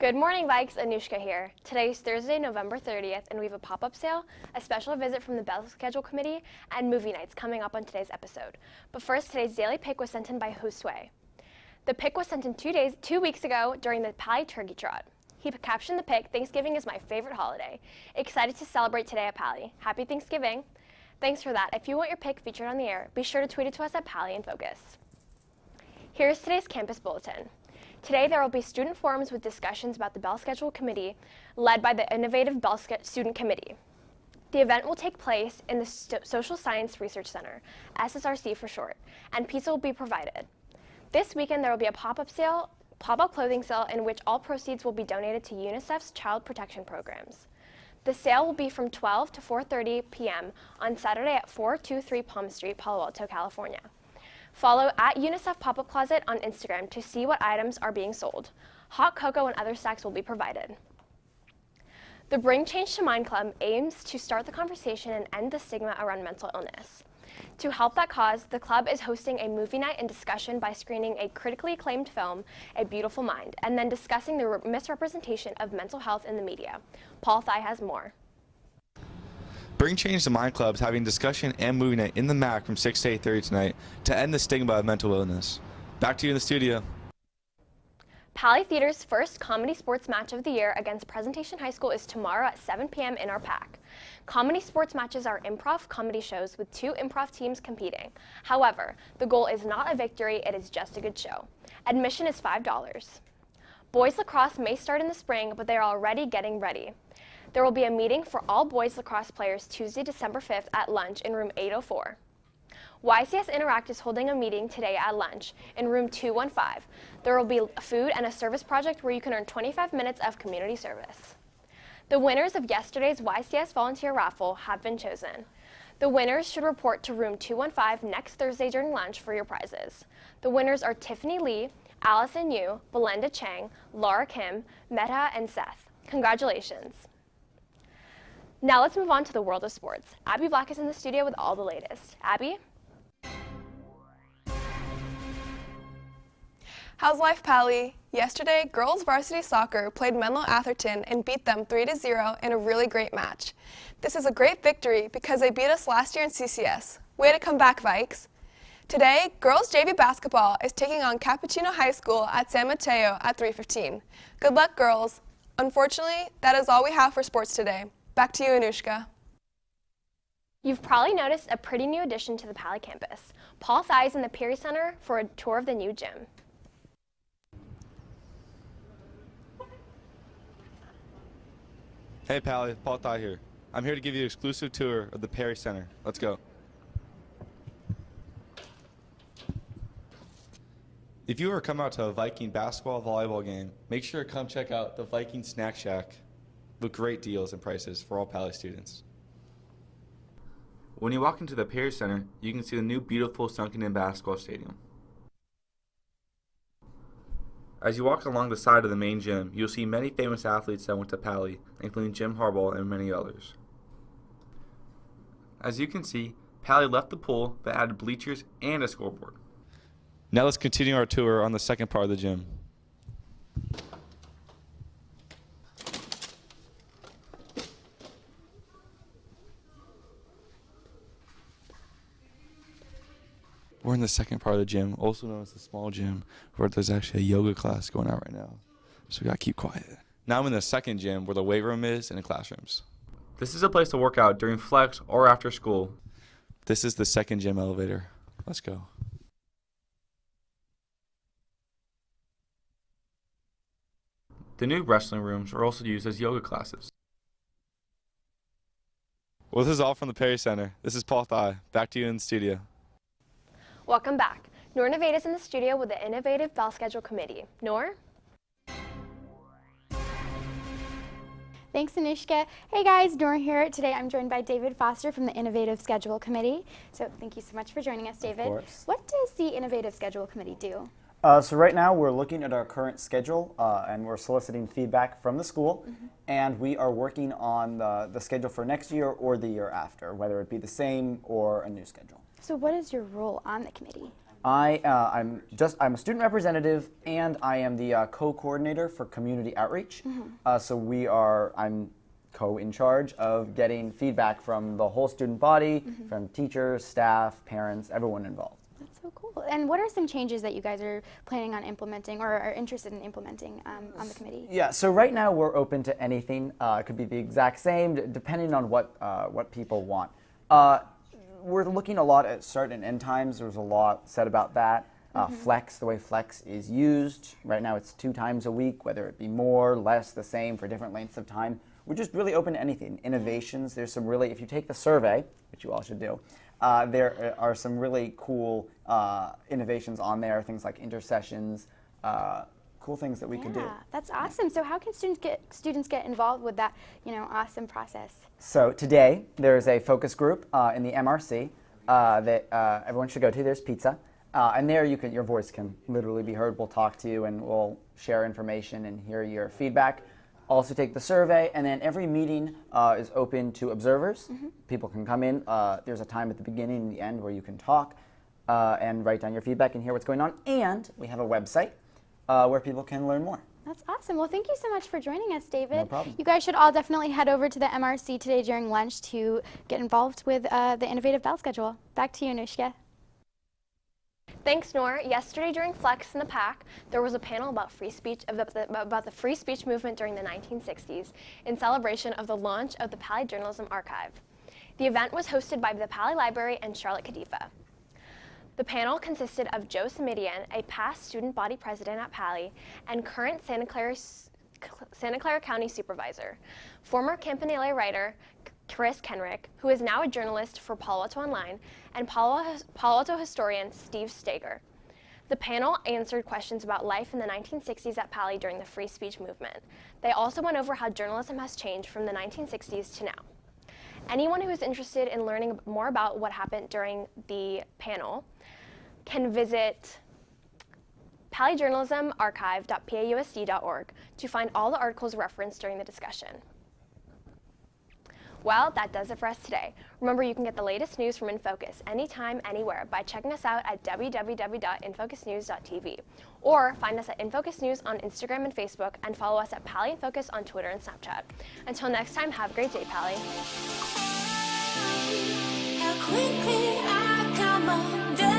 Good morning, Vikes. Anushka here. Today is Thursday, November 30th, and we have a pop-up sale, a special visit from the Bell Schedule Committee, and movie nights coming up on today's episode. But first, today's daily pick was sent in by Josue. The pick was sent in 2 weeks ago during the Pally Turkey Trot. He captioned the pick, "Thanksgiving is my favorite holiday. Excited to celebrate today at Pally. Happy Thanksgiving." Thanks for that. If you want your pick featured on the air, be sure to tweet it to us at Pally InFocus. Here's today's campus bulletin. Today there will be student forums with discussions about the Bell Schedule Committee led by the innovative Bell Student Committee. The event will take place in the Social Science Research Center, SSRC for short, and pizza will be provided. This weekend there will be a pop-up clothing sale in which all proceeds will be donated to UNICEF's child protection programs. The sale will be from 12 to 4:30 p.m. on Saturday at 423 Palm Street, Palo Alto, California. Follow at UNICEF Pop-Up Closet on Instagram to see what items are being sold. Hot cocoa and other snacks will be provided. The Bring Change to Mind Club aims to start the conversation and end the stigma around mental illness. To help that cause, the club is hosting a movie night and discussion by screening a critically acclaimed film, A Beautiful Mind, and then discussing the misrepresentation of mental health in the media. Paul Thye has more. Bring Change to Mind Club is having discussion and movie night in the MAC from 6 to 8:30 tonight to end the stigma of mental illness. Back to you in the studio. Pally Theater's first comedy sports match of the year against Presentation High School is tomorrow at 7 p.m. in our PAC. Comedy sports matches are improv comedy shows with 2 improv teams competing. However, the goal is not a victory, it is just a good show. Admission is $5. Boys lacrosse may start in the spring, but they are already getting ready. There will be a meeting for all boys lacrosse players Tuesday, December 5th at lunch in room 804. YCS Interact is holding a meeting today at lunch in room 215. There will be food and a service project where you can earn 25 minutes of community service. The winners of yesterday's YCS volunteer raffle have been chosen. The winners should report to room 215 next Thursday during lunch for your prizes. The winners are Tiffany Lee, Allison Yu, Belinda Chang, Laura Kim, Meta, and Seth. Congratulations. Now let's move on to the world of sports. Abby Black is in the studio with all the latest. Abby? How's life, Pally? Yesterday, girls varsity soccer played Menlo Atherton and beat them 3-0 in a really great match. This is a great victory because they beat us last year in CCS. Way to come back, Vikes. Today, girls JV basketball is taking on Cappuccino High School at San Mateo at 3:15. Good luck, girls. Unfortunately, that is all we have for sports today. Back to you, Anushka. You've probably noticed a pretty new addition to the Pally campus. Paul Thye is in the Peary Center for a tour of the new gym. Hey Pally, Paul Thye here. I'm here to give you an exclusive tour of the Peary Center. Let's go. If you ever come out to a Viking basketball volleyball game, make sure to come check out the Viking Snack Shack with great deals and prices for all Pally students. When you walk into the Peary Center, you can see the new beautiful sunken-in basketball stadium. As you walk along the side of the main gym, you'll see many famous athletes that went to Pally, including Jim Harbaugh and many others. As you can see, Pally left the pool but added bleachers and a scoreboard. Now let's continue our tour on the second part of the gym. We're in the second part of the gym, also known as the small gym, where there's actually a yoga class going on right now. So we gotta keep quiet. Now I'm in the second gym where the weight room is and the classrooms. This is a place to work out during flex or after school. This is the second gym elevator. Let's go. The new wrestling rooms are also used as yoga classes. Well, this is all from the Peary Center. This is Paul Thye. Back to you in the studio. Welcome back. Noor Naved is in the studio with the innovative Bell Schedule Committee. Noor? Thanks, Anushka. Hey guys, Noor here. Today I'm joined by David Foster from the Innovative Schedule Committee. So thank you so much for joining us, David. Of course. What does the Innovative Schedule Committee do? So right now we're looking at our current schedule and we're soliciting feedback from the school, and we are working on the schedule for next year or the year after, whether it be the same or a new schedule. So what is your role on the committee? I'm a student representative, and I am the co-coordinator for community outreach. I'm in charge of getting feedback from the whole student body, from teachers, staff, parents, everyone involved. That's so cool. And what are some changes that you guys are planning on implementing or are interested in implementing on the committee? Yeah, so right now we're open to anything. It could be the exact same, depending on what people want. We're looking a lot at start and end times. There's a lot said about that. Flex, the way Flex is used. Right now it's 2 times a week, whether it be more, less, the same for different lengths of time. We're just really open to anything. Innovations, there's some really, if you take the survey, which you all should do, there are some really cool innovations on there, things like intercessions, cool things that we could do. Yeah, that's awesome. So how can students get involved with that, awesome process? So today, there's a focus group in the MRC that everyone should go to. There's pizza. And there your voice can literally be heard. We'll talk to you and we'll share information and hear your feedback. Also take the survey, and then every meeting is open to observers. People can come in. There's a time at the beginning and the end where you can talk and write down your feedback and hear what's going on. And we have a website where people can learn more. That's awesome. Well, thank you so much for joining us, David. No problem. You guys should all definitely head over to the MRC today during lunch to get involved with the Innovative Bell Schedule. Back to you, Anushka. Thanks, Nor. Yesterday during Flex in the Pack, there was a panel about free speech about the free speech movement during the 1960s in celebration of the launch of the Pali Journalism Archive. The event was hosted by the Pali Library and Charlotte Kadifa. The panel consisted of Joe Samidian, a past student body president at Pali and current Santa Clara County supervisor, former Campanile writer Chris Kenrick, who is now a journalist for Palo Alto Online, and Palo Alto historian Steve Steger. The panel answered questions about life in the 1960s at Pali during the free speech movement. They also went over how journalism has changed from the 1960s to now. Anyone who is interested in learning more about what happened during the panel can visit palijournalismarchive.pausd.org to find all the articles referenced during the discussion. Well, that does it for us today. Remember, you can get the latest news from InFocus anytime, anywhere by checking us out at www.infocusnews.tv or find us at InFocus News on Instagram and Facebook and follow us at Pali InFocus on Twitter and Snapchat. Until next time, have a great day, Pali. How quickly I come undone.